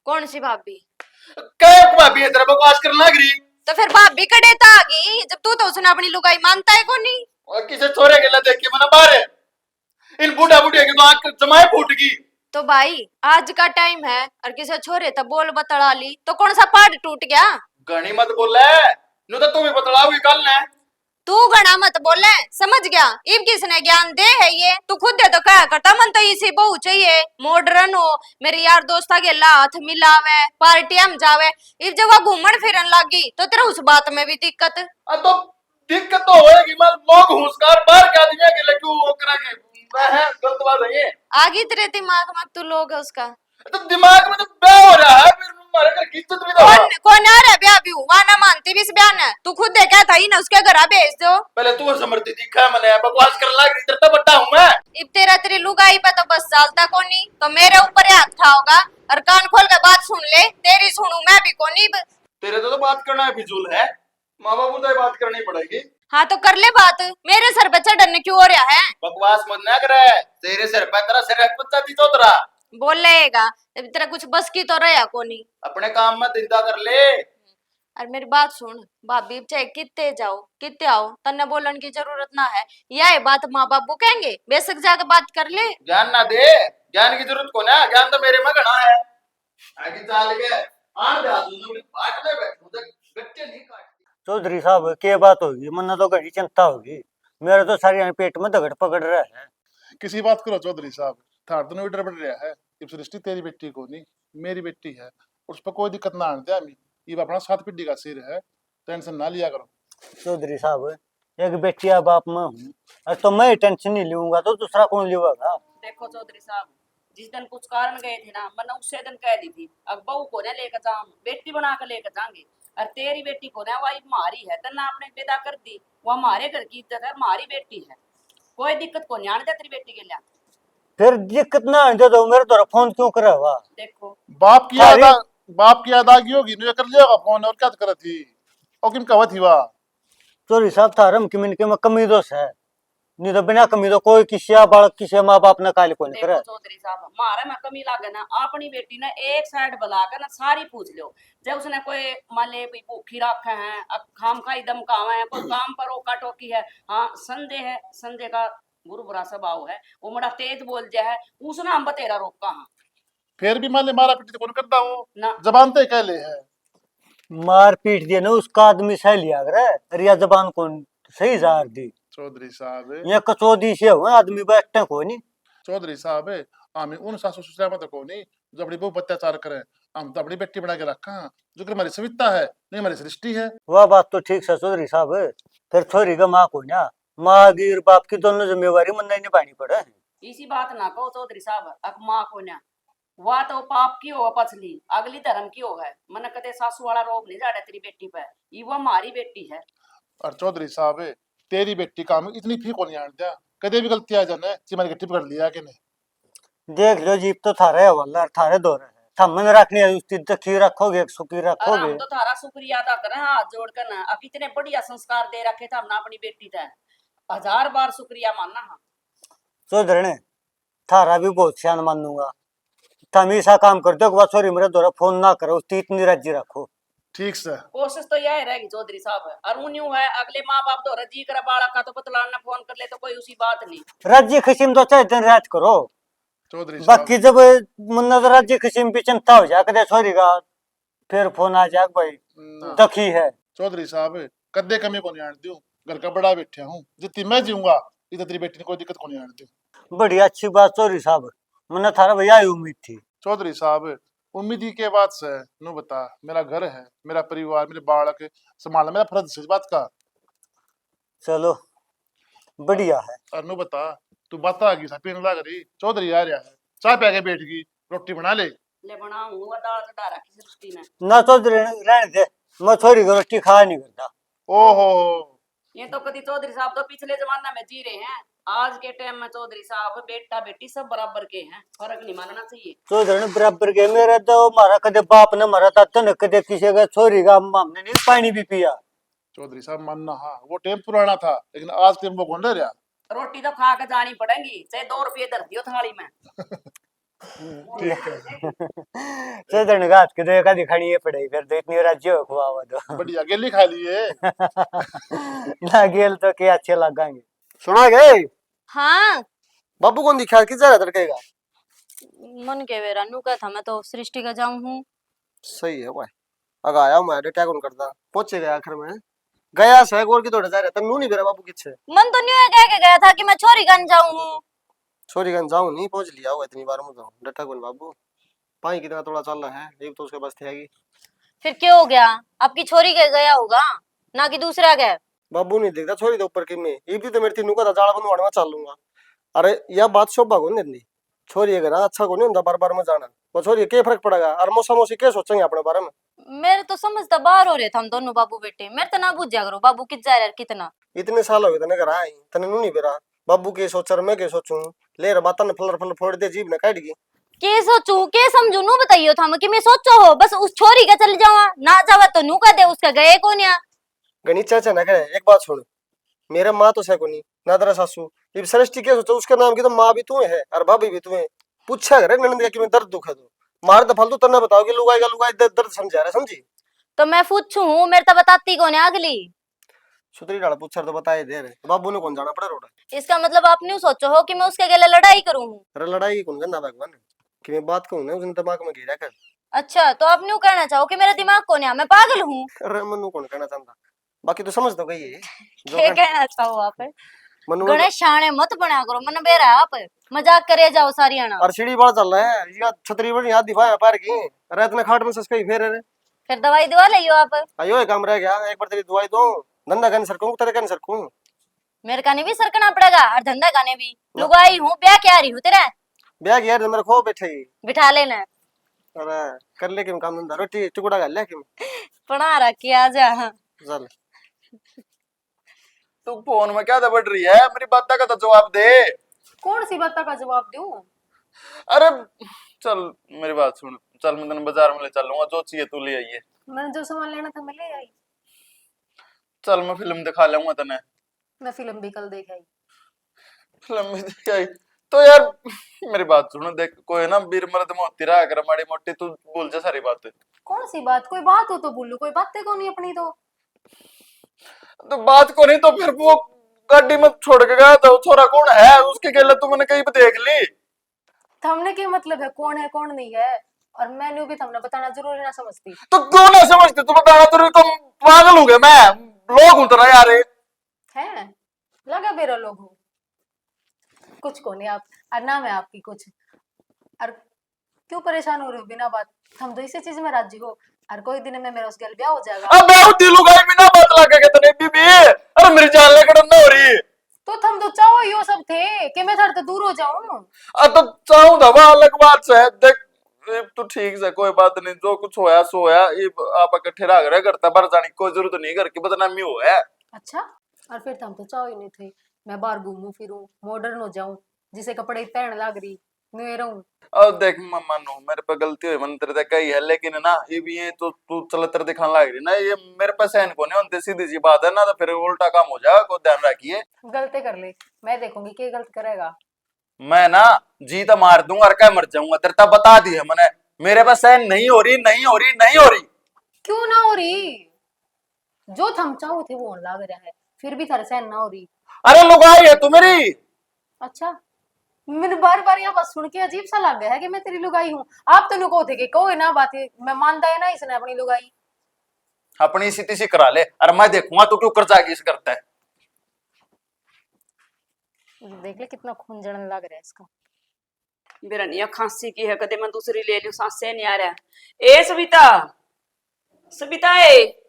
कौन सी भाभी? क्या भाभी है तेरा बकवास करने लग रही। तो फिर भाभी कड़े तो आ गई जब तू तो उसने अपनी लुगाई मानता है कोनी। और किसे छोरे के लिए देख के मना बाहर है। इन बूढ़ा बूढ़िया की तो आंख जमाए फूट गई। तो भाई आज का टाइम है और किसी छोरे तो बोल बतला ली तो कौन सा पहाड़ टूट गया? घनी मत बोले नु तो तू भी बतलाओगी कल ने। तू गणा मत बोले, समझ गया? इब किसने ज्ञान दे है ये? तू खुद दे तो क्या करता, मन तो इसी बहू चाहिए मॉडर्न हो, मेरे यार दोस्ता के हाथ मिलावे, पार्टियां में जावे। इब जब वो घूमन फिरन लगी तो तेरा उस बात में भी दिक्कत। तो दिक्कत तो होएगी मल लोग होशियार बाहर के आदमी के लिए क्यों वो करेंगे। है गलत बात है ये। आगे तेरे दिमाग में तू लोग उसका तो दिमाग में तो ब्याह हो रहा है फिर हमारे घर की इज्जत भी तो कौन आ रहा है ब्याह भी हुआ ना मानती भी इस बयान है। तू खुद देखा था ही ना उसके घर भेज दो। पहले तू समझती दिखा मैंने बकवास कर लग रही तेरा बट्टा हूं मैं। इब तेरा तेरी लुगाई पे तो बस चालता कोनी तो मेरे ऊपर हाथ था होगा और कान खोल के बात सुन ले, तेरी सुनू मैं भी कोनी। तेरे तो बात करना है फिजूल है, माँ बाबू तो बात करनी पड़ेगी। हाँ तो कर ले बात, मेरे सर पे चढ़ने क्यों हो रहा है? बकवास मत ना करे, तेरे सर पे तेरा सिर कुत्ता दी चौतरा बोल लेगा तेरा कुछ बस की तो रहा कोनी। अपने काम में दिंदा कर ले। और मेरी बात सुन, भाभी चाहे कितने जाओ कितने आओ तन्ने बोलन की जरूरत ना है। यह बात माँ बाबू कहेंगे बेशक जाके बात कर ले। ज्ञान ना दे, ज्ञान की जरूरत को ना, ज्ञान तो मेरे में घना है। आगे चाल के आन दे बाट में बैठो तो गट्टे नहीं काट। चौधरी साहब क्या बात होगी? मन तो घड़ी चिंता होगी, मेरे तो सारे यहाँ पेट में दगड़ पकड़ रहा है। किसी बात करो चौधरी साहब, थार तो डर पड़ रहा है। इब सृष्टि तेरी बेटी को नहीं मेरी बेटी है, उस पर कोई दिक्कत ना आने दे। अमी ये अपना 7 पीढ़ी का सिर है, टेंशन ना लिया करो। चौधरी साहब एक बेटिया बाप में हूँ और तो मैं टेंशन नहीं लूंगा तो दूसरा कौन लूंगा? देखो चौधरी साहब, जिस दिन कुछ कारण गए थे ना मैंने उसे दिन कह दी थी अब बहू को ना लेकर जाऊं, बेटी बना कर लेकर जाएंगे। और तेरी बेटी को ना वही हमारी है तना आपने विदा कर दी, वो हमारे घर की इज्जत है, हमारी बेटी है, कोई दिक्कत को नहीं आने दे तेरी बेटी के लिए। फिर दिक्कत ना आने दो, मेरे द्वारा फोन क्यों करा हुआ? देखो बाप की याद आ गई होगी, नु कर लिया फोन और क्या करत थी और किम कहत थी वाह। चौधरी साहब थारम कि मिनके में कमी दोष है, नहीं तो बिना कमी तो कोई किसी बालक किसी माँ बाप ने काल को नहीं करे। देखो चौधरी साहब, मारे में कमी लागे ना, अपनी बेटी ने एक साइड बुला कर ना सारी पूछ लो। जब उसने कोई मान ले भी भूखी रखे हैं, खाम खाई दम कावा है, कोई काम पर रोका टोकी है, हाँ संदेह है, संदेह का गुरु बुरा स्वभाव है, वो बड़ा तेज बोल जा है, उसने हम बतेरा रोका हाँ फिर भी मान ले मारा पीटी तो कौन करता हूँ, ना। जबान तो कह ले है। मार पीट दिया ना उसका आदमी सह लिया करे, अरे या जबान कौन सही जार दी। चौधरी साहब, ये कचौदी से हुए आदमी बैठते को नहीं। चौधरी साहब, हमें उन सासू ससुर मत को नहीं जो अपनी बहू पर अत्याचार करे। हम तो अपनी बेटी बना के रखा है, जो कि हमारी सविता है, नहीं हमारी सृष्टि है। वह बात तो ठीक है चौधरी साहब, फिर छोरी का माँ को ना, माँ की और बाप की दोनों जिम्मेवारी मन नहीं निभानी पड़े। इसी बात ना कहो चौधरी साहब, अक माँ को ना, वह तो पाप की हो पछली, अगली धर्म की हो है, मन कदे सासू वाला रोग नहीं जाड़े तेरी बेटी पे, ये वो हमारी बेटी है। और चौधरी साहब, तेरी बेटी काम इतनी फी को नहीं आन दिया, कदे भी गलती आ जाने कि मैंने गट्टी पकड़ लिया कि नहीं। देख लो जीप तो थारे है वाला, थारे दौरे है, थमन रखनी है उसकी दखी रखोगे सुखी अरे रखोगे। हम तो थारा शुक्रिया अदा करें हाथ जोड़कर ना, अब इतने बढ़िया संस्कार दे रखे थे हमने अपनी बेटी थे, 1000 बार शुक्रिया मानना हाँ। चौधरी ने थारा भी बहुत सियान मानूंगा, तुम ऐसा काम कर दो कि छोरी मेरे द्वारा फोन ना करो, उसकी इतनी राजी रखो। ठीक से कोशिश तो यह रहेगी चौधरी साहब, और यूं है अगले माँ बाप तो रजी कर बाड़ा का तो बतलाना फोन कर ले तो कोई उसी बात नहीं। राजी खिसिम तो चाहे दिन रात करो, चौधरी साहब, बाकी जब मुन्ना तो राज्य किसी भी चिंता हो जाए कदे छोरी का, फिर फोन आ जाए भाई ना। दखी है। चौधरी साहब, कदे कमी को नहीं आन दूं, घर का बड़ा बैठा हूँ, जितनी मैं जीऊंगा इतनी तेरी बेटी ने कोई दिक्कत को नहीं आन दूं। बड़ी अच्छी बात चौधरी साहब, मुन्ना थारा भैया ही उम्मीद थी। चौधरी साहब, उम्मीद ही के बात से नु बता, मेरा घर है, मेरा परिवार, मेरे बालक संभालना मेरा फर्ज है इस बात का। चलो बढ़िया है। और नु बता, तू बात आ गई था पीने लग रही, चौधरी आ रहा है, चाय पे आके बैठ गई, रोटी बना ले। ले बनाऊंगा दाल चढ़ा रखी सृष्टि ने। ना चौधरी रहने दे, मैं छोरी को रोटी खा नहीं करता। ओहो, ये तो कभी चौधरी साहब तो पिछले जमाना में जी रहे हैं, आज के टाइम में चौधरी साहब बेटा बेटी सब बराबर के हैं, फर्क नहीं मानना चाहिए। चौधरी ने बराबर के, मेरा तो मारा कदे बाप ने मारा था न कदे किसी का छोरी का हमने नहीं पानी भी पिया। चौधरी साहब मानना हाँ, वो टाइम पुराना था, लेकिन आज टाइम वो कौन रह रहा। रोटी तो खा के जानी पड़ेगी, चाहे 2 रुपये धर दियो थाली में। चौधरी ने कहा कि देखा दिखानी है पड़ेगी, फिर तो इतनी राज्य हो खुआवा दो। बढ़िया गेली खा लिए। ना गेल तो क्या अच्छे लगेंगे। सुना गए हाँ बाबू कौन दिखा किस जा तड़केगा। मन के वेरा नू का था, मैं तो सृष्टि का जाऊं हूँ। सही है भाई, अगर आया मैं अटैक कौन करता, पहुंचे गया आखिर में, गया से गोर की दौड़ जा रहा था, नू नहीं बेरा बाबू किच्छे। मन तो न्यू कह के गया था कि मैं छोरी गन जाऊं हूँ। छोरी गन जाऊं नहीं, पहुंच लिया हुआ इतनी बार मुझे डटा कौन बाबू, पाई कितना थोड़ा चल रहा है, एक तो उसके पास थी। फिर क्या हो गया, आपकी छोरी के गया होगा ना कि दूसरा गया। बाबू नहीं देखता छोरी दे ऊपर की में, इब्दी तो मेरी तीनों का था जाड़ा बनवाने में चल लूंगा। अरे यह बात शोभा को नहीं देती, छोरी अगर अच्छा को नहीं होता बार बार में जाना, वो छोरी क्या फर्क पड़ेगा, और मौसा मौसी क्या सोचेंगे अपने बारे में। मेरे तो समझता बाहर हो रहे थे हम दोनों बाबू बेटे, मेरे तो ना बुझ जा करो बाबू कित जा रहा है कितना। इतने साल हो गए तने घर आई, तने नू नहीं बेरा बाबू के सोच मैं के सोचूं, ले रे बात ने फलर फलर फोड़ दे, जीभ ने काट गई। के सोचू के समझू नू बताइयो था कि मैं सोचो हो बस उस छोरी का चल जावा, ना जावा तो नू का दे, उसका गए कौन या। गणित चाचा ना करे, एक बात सुन, मेरा माँ तो सको नहीं ना तेरा सासू, इब सृष्टि के सोचो उसके नाम की तो माँ भी तू है और भाभी भी तू है, पूछा करे ननद कि मैं दर्द दुख है तो मार तो फालतू तना बताओ कि लुगाई का लुगाई दर्द समझा रहा समझी। तो मैं पूछू हूँ, मेरे तो बताती कौन है अगली। सुतरी डाला पूछा तो बताए दे रहे, बाबू ने कौन जाना पड़े रोड। इसका मतलब आप न्यू सोचो हो कि मैं उसके गले लड़ाई करूँ। अरे लड़ाई कौन करना भगवान कि मैं बात कहूँ ना उसने दिमाग में घेरा कर। अच्छा तो आप न्यू कहना चाहो कि मेरा दिमाग कौन है, मैं पागल हूँ। अरे मनु कौन कहना चाहता, बाकी तो समझ तो गई है क्या कहना चाहो आप। मनु। गणेश शाणे मत बना करो, मन बेरा आप मजाक करे जाओ सारी आना। और सीढ़ी बड़ा चल रहा है, ये छतरी बड़ी हाथ दिखाया पार की, अरे इतने खाट में ससकई फेर रे। फिर दवाई दवा लियो आप। अयो एक काम रह गया, एक बार तेरी दवाई दो, धंधा करने सरकूं तेरे करने सरकूं। मेरे काने भी सरकना पड़ेगा और धंधा काने भी, लुगाई हूँ ब्याह क्या रही हूँ तेरा। ब्याह की यार मेरे खो बैठे ही। बिठा लेना। अरे कर ले किम काम धंधा, रोटी टुकड़ा कर ले किम। पढ़ा रखी आ जा। चल तू फोन में क्या दबड़ रही है, मेरी बात का तो जवाब दे। कौन सी बात का जवाब दूं। अरे चल मेरी बात सुन, चल मैं तेने बाजार में ले चलूंगा, जो चाहिए तू ले आइए। मैंने जो सामान लेना था मैं ले आई। चल मैं फिल्म दिखा लूंगा तने। मैं फिल्म भी कल देख आई। लंबी सी आई तो यार मेरी बात सुनो, देख कोई ना बीर मर्द में होती रहा कर माड़ी मोटी, तू बोल जा सारी बात। कौन सी बात? कोई बात हो तो बोलू, कोई बातें कौन नहीं अपनी तो बात को नहीं तो फिर वो गाड़ी में छोड़ के गया था, वो छोरा कौन है उसके गेले तू मैंने कहीं पे देख ली। थमने के मतलब है कौन नहीं है, और मैंने भी थमने बताना जरूरी ना समझती। तो क्यों ना समझते, तू बताना तो पागल हो गया मैं, लोग हूं तरह यार। है लगा बेरो लोग हो कुछ को नहीं आप, और ना मैं आपकी कुछ, और क्यों परेशान हो रहे हो बिना बात? हम तो इसी चीज में राजी हो, और कोई दिन में मेरा उस गल ब्याह हो जाएगा। अब मैं दिलू गई बिना बात लगा के तने बीबी, अरे मेरी जान लेकर ना हो रही। तो थम तो चाहो यो सब थे कि मैं थोड़ा दूर हो जाऊं। तो चाहूं दबा अलग बात से देख, तो ठीक से कोई बात नहीं, जो कुछ होया सो होया, ये आप इकट्ठे रह गए करता बार जाने की कोई जरूरत नहीं, करके बदनामी हो है। अच्छा, और फिर थम तो चाहो ही नहीं थे मैं बाहर घूमूं फिरूं, मॉडर्न हो जाऊं, जिसे कपड़े पहन लग रही न्यू रहूं। अब देख मानो मेरे पे गलती हुई, मन तेरे कही है, लेकिन ना ये भी ये तो तू चलतर दिखाने लग रही ना, ये मेरे पे सहन को नहीं होते, सीधी सी बात है ना, तो फिर उल्टा काम हो जाएगा, को ध्यान रखिए। गलती कर ले, मैं देखूंगी क्या गलत करेगा। मैं ना जी तो मार दूंगा और क्या मर जाऊंगा, तेरे तब बता दी है मैंने, मेरे पे सहन नहीं हो रही, नहीं हो रही, नहीं हो रही। क्यों ना हो रही? जो थम चाहो थे वो होने लग रहा है, फिर भी थारे सहन ना हो रही। अरे लुगाई है तू मेरी। अच्छा, मैंने बार बार यह बात सुन के अजीब सा लग गया है कि मैं तेरी लुगाई हूँ। आप तो नुको थे कि कोई ना बात है, मैं मानता है ना इसने अपनी लुगाई। अपनी सी तीसी करा ले, और मैं देखूंगा तू क्यों कर जाएगी इस करता है। देख ले कितना खून जड़ने लग रहा है इसका। मेरा नहीं खांसी की है, कदे मैं दूसरी ले लूं, सांस से नहीं आ रहा। ए सविता, सविता ए,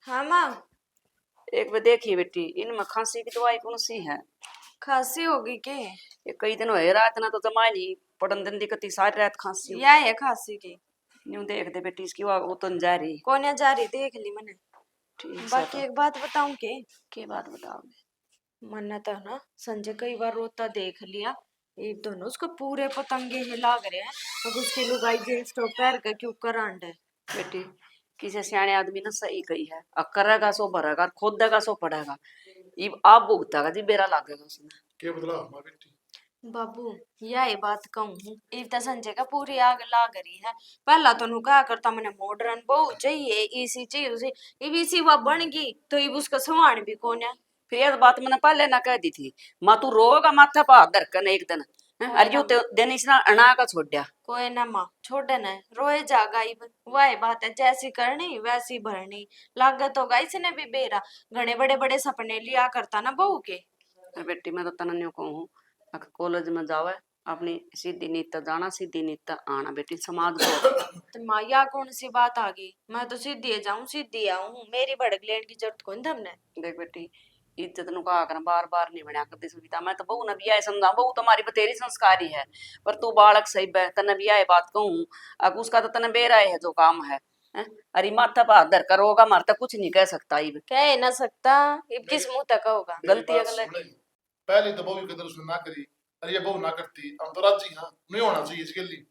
हाँ माँ, एक बार देखिए बेटी, इनमें खांसी की दवाई कौन सी है? खांसी होगी के? ये कई दिन हुए, रात ना तो जमा नहीं पड़न दिन दिक्कत, सारी रात खांसी। या है खांसी की? यूं देख दे बेटी, इसकी वो तो जा रही। कोने जा रही देख ली मैंने। ठीक है, बाकी एक बात बताऊं के बात बताओगे? मन्ना था ना संजय कई बार रोता देख लिया, एक दोनों उसको पूरे पतंगे ही लाग रहे हैं, अब उसकी लुगाई जींस टॉप पहन के क्यों करांड है। बेटी किसी सियाने आदमी ने सही कही है, करेगा सो भरेगा, खोदेगा सो पड़ेगा। इब आप भुगतेगा जी, बेरा लागेगा उसमें। क्या बदला हमारा बेटी? बाबू यही बात कहूँ, इतना संजय का पूरी आग लाग रही है। पहला तो नु कहा करता मैंने मॉडर्न बहू चाहिए, इसी चाहिए उसे, इब इसी वह बन गई तो इब उसका सवान भी कौन है। फिर ये बात मैंने पहले ना कह दी थी, माँ तू रोगा माथा पा दरकन एक दिन, अरे यूं तो दिन इसना अना का छोड़ दिया। कोई ना माँ छोड़े न, रोए जागा इब, वही बात है, जैसी करनी वैसी भरनी। लागत होगा इसने भी बेरा, घने बड़े बड़े सपने लिया करता ना बहू के। अरे बेटी मैं तो तनन्यों कहूँ, कॉलेज में जावे अपनी सीधी नीत जाना, सीधी नीत आना बेटी, समाज को। तो माँ या कौन सी बात आ गई, मैं तो सीधी जाऊं सीधी आऊं, मेरी भड़क लेने की जरूरत कौन थमने। देख बेटी इज्जत नु कहा कर, बार बार नहीं बना करती सुविधा, मैं तो बहू ने भी आए समझा, बहू तुम्हारी बतेरी संस्कारी है, पर तू बालक सही है, तने भी आए बात कहूँ, अब उसका तो तने बेरा है जो काम है, हैं? अरे माथा पा दर करोगा, मारता कुछ नहीं कह सकता, इब कह ना सकता, इब किस मुंह तक होगा। गलती है बात गलत। सुन ले। पहले तो बहू की कदर उसने ना करी, अरे ये बहू ना करती हम तो राजी हाँ, नहीं होना चाहिए इसके लिए।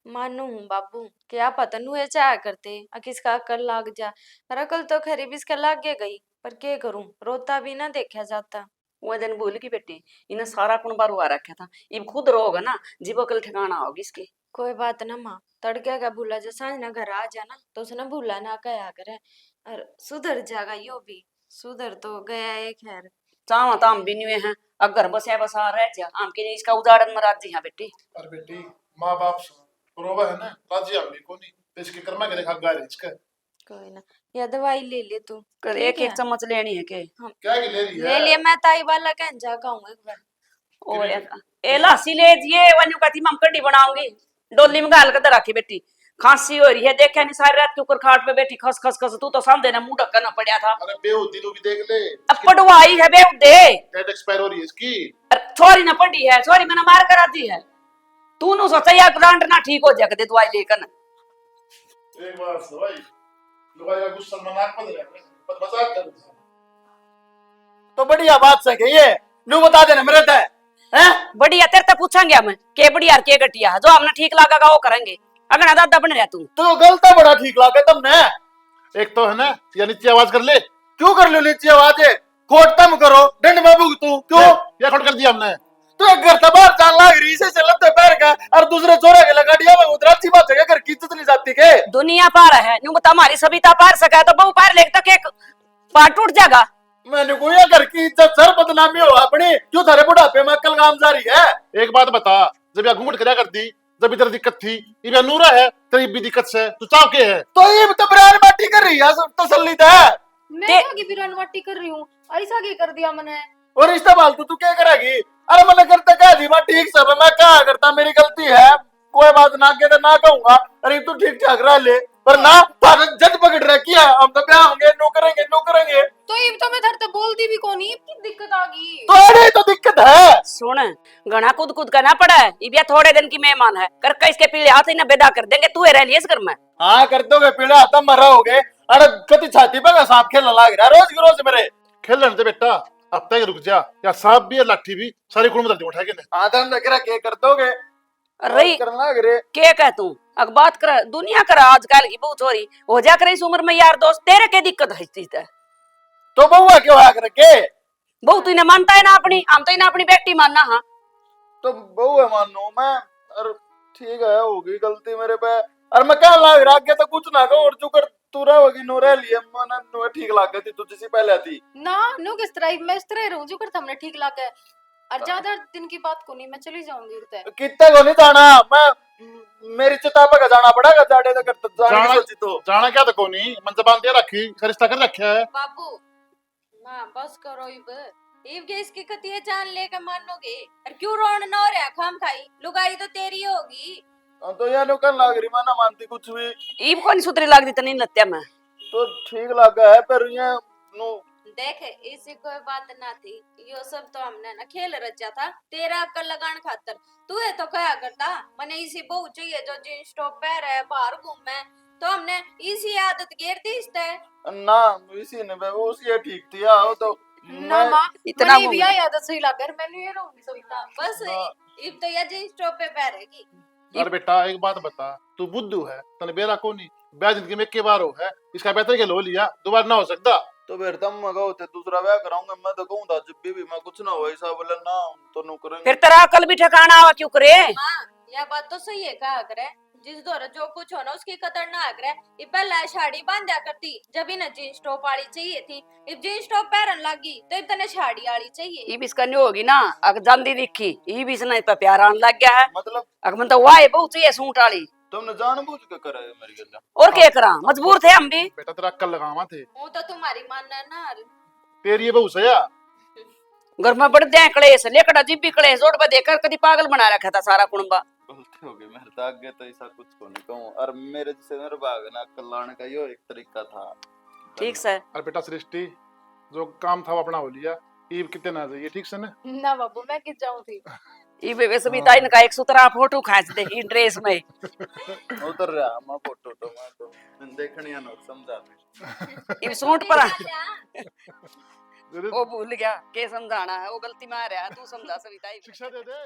मानू हूँ बाबू, क्या पता नु ये चाह करते आ किसका अकल लाग जा, पर अकल तो खरी भी इसका लाग गई, पर क्या करूं, रोता भी ना देखा जाता। वो दिन भूल की बेटी, इन्हें सारा कुण बार हुआ रखा था, इब खुद रोगा ना, जीव कल ठिकाना होगी इसकी। कोई बात ना माँ, तड़के का भूला जो सांझ ना घर आ जाना तो उसने भूला ना कया करे, और सुधर जाएगा यो भी, सुधर तो गया है खैर। चावा ताम भी नहीं हैं, अब घर बसा बसा रह जा, आम के इसका उदाहरण में राजी हाँ बेटी। अरे बेटी माँ बाप रोवा है ना, राजी हम भी को नहीं, तो इसके कर्मा के देखा गाय इसका कोई ना, या दवाई ले ले तू। कर ठीक एक है? एक चम्मच लेनी है के? क्या की ले रही ले है? लिया, मैं ताई वाला कह जा कहूँ एक बार। और ए लासी ले जिए, वन्यू कहती मम कड़ी बनाऊंगी, डोली में गाल कर रखी बेटी, खांसी हो रही है, देखा नहीं सारी रात के ऊपर खाट पे बैठी खस खस खस, तू तो सामने ना मुंह ढक्कना पड़ा था। अरे बेहोदी भी देख ले, अब पढ़वाई है बेउदे, डेट एक्सपायर हो रही है इसकी। छोरी ना पड़ी है, छोरी मैंने मार कर आती है, तू नु सोचा यार प्लांट ना ठीक हो जाए दवाई लेकर। एक बार से भाई लुगाई का गुस्सा मनाक पड़ रहा है, पर मजाक कर रहा है। तो बढ़िया बात से कही है, नू बता देना मेरे ते हैं। बढ़िया तेरे तक पूछेंगे हम के बढ़िया और के घटिया, जो हमने ठीक लगेगा वो करेंगे, अगर दादा बन रहा तू तो गलता बड़ा ठीक लागे तुमने। एक तो है ना, या नीचे आवाज कर ले, क्यों कर लो नीचे आवाज, कोट तम करो, डंड में भुगतू क्यों। या खोट कर दिया हमने? तो एक घर बाहर जान लाग रही से चलते पैर का और दूसरे छोरा के लगा दिया मैं उधर अच्छी बात है घर की इज्जत नहीं जाती के दुनिया पार है न्यू बता हमारी सविता पार सका है तो बहु पार लेक तक एक पार टूट जाएगा। मैंने कोई घर की इज्जत सर बदनामी हो अपनी क्यों थारे बुढ़ापे में अक्ल काम जारी है। एक बात बता, जब यहाँ घूंघट करा कर दी, जब इधर दिक्कत थी, ये नूरा है, तेरी भी दिक्कत से तू चाव के है? तो ये तो बरान माटी कर रही है तसल्ली है। मैं आगे बिरान माटी कर रही हूँ, ऐसा क्या कर दिया मैंने? और रिश्ता फालतू तू क्या करेगी? अरे मैंने करता क्या जी मैं ठीक सब है मैं क्या करता मेरी गलती है कोई बात ना के तो ना कहूंगा। अरे तू ठीक ठाक रह ले पर ना जद पकड़ रखी है हम तो क्या होंगे नो करेंगे। तो ये तो मैं धर तो बोलती भी कौन, की दिक्कत आ गई? तो अरे तो दिक्कत है। सुन घना कूद करना पड़ा है ये थोड़े दिन की मेहमान है कर इसके पीले हाथ ही ना बेदा कर देंगे तू रह लिये इस घर में। हाँ कर दोगे पीड़ा आता मरा हो गए। अरे कति छाती पे सांप खेलने लाग रहा रोज की रोज मेरे खेल रहे थे बेटा, अब तक रुक जा, या सांप भी है लाठी भी सारी कुल में उठा के आदम नगरा के कर दोगे रही करना लाग रे के कह तू अब बात कर दुनिया कर आजकल की बहुत चोरी हो जा कर इस उम्र में यार दोस्त तेरे के दिक्कत है तो बहुआ क्यों आ करके बहु तू इन्हें मानता है ना अपनी हम तो इन्हें अपनी बेटी मानना। हाँ तो बहुआ मानो मैं अरे ठीक है होगी गलती मेरे पे अरे मैं क्या लाग रहा आगे तो कुछ ना कहूं और तू कर तू रहोगी नो रह लिए मन नो ठीक लाग गई थी तुझे से पहले थी ना नो किस तरह मैं इस तरह रहूं जो कर हमने ठीक लगा और ज्यादा दिन की बात को नहीं, मैं चली जाऊंगी उधर। कितने को नहीं जाना मैं मेरी चिता पे जाना पड़ेगा जाड़े तो कर जाने की सोची तो जाना क्या तो कोनी मन जबान दे रखी रिश्ता कर रखा है। बाबू मां बस करो इब के इसकी कतिये जान लेके मानोगे और क्यों रोन न हो रहा खाम खाई लुगाई तो तेरी होगी। तो यार नो कर लाग रही मैं ना मानती कुछ भी ईब कौन सुतरी लाग दी तनी लत्या में तो ठीक लगा है पर ये नो देख इसी कोई बात ना थी यो सब तो हमने ना खेल रचा था तेरा अक्ल लगान खातर तू है तो क्या करता मने इसी बहु चाहिए जो जींस टॉप पहन है बाहर घूमे तो हमने इसी आदत गेर दी इसते ना इसी ने वो उसी ठीक थी आओ तो ना मां इतना इतना भी आदत सही लगा मैंने ये रहूंगी सविता बस इब तो ये जींस टॉप पे पहनेगी। अरे बेटा एक बात बता, तू बुद्धू है तने बेरा कोनी ब्याह जिंदगी में एक बार हो है, इसका बेहतर के लो लिया दोबारा ना हो सकता। तो फिर तुम मगाओ थे दूसरा ब्याह कराऊंगा मैं तो कहूंगा जब भी मैं कुछ ना हो ऐसा बोले ना तो नो करेंगे फिर तेरा अकल भी ठिकाना आवा क्यों करे। हाँ यह बात तो सही है कहा करे जिस दौर जो कुछ हो ना उसकी कदर ना करे ये पहले साड़ी बांधा करती जब इन्हें जींस टॉप वाली चाहिए थी इब जींस टॉप पहन लगी तो इब तने साड़ी वाली चाहिए। ये भी इसका नहीं होगी ना अगर जानदी दिखी ये भी इसने पे प्यार आने लग गया है मतलब अगर मन तो वाह बहुत चाहिए सूट वाली तुमने जानबूझ के करा है मेरी गल्ला और क्या करा मजबूर थे हम भी। बेटा तेरा अक्ल लगावा थे, वो तो तुम्हारी मानना ना तेरी ये बहू सया घर में बड़ दे कलेश लेकड़ा जिब भी कलेश जोड़ पे देकर कदी पागल बना रखा था सारा कुणबा। गलती हो गई मेरे तो आगे तो ऐसा कुछ को नहीं कहूं और मेरे जैसे मेरे भाग ना अक्ल लाने का यो एक तरीका था। ठीक से अरे बेटा सृष्टि जो काम था वो अपना हो लिया, ईब कितने ना जाइए ठीक से ना बाबू मैं किस जाऊं थी ये वैसे भी ताइन का एक सुतरा फोटो खींच दे इन ड्रेस में उतर रहा मैं फोटो तो मैं तो देखनी है ना समझा ये सूट पर जरूर वो भूल गया के समझाना है वो गलती में आ रहा है तू समझा सविता शिक्षा दे दे।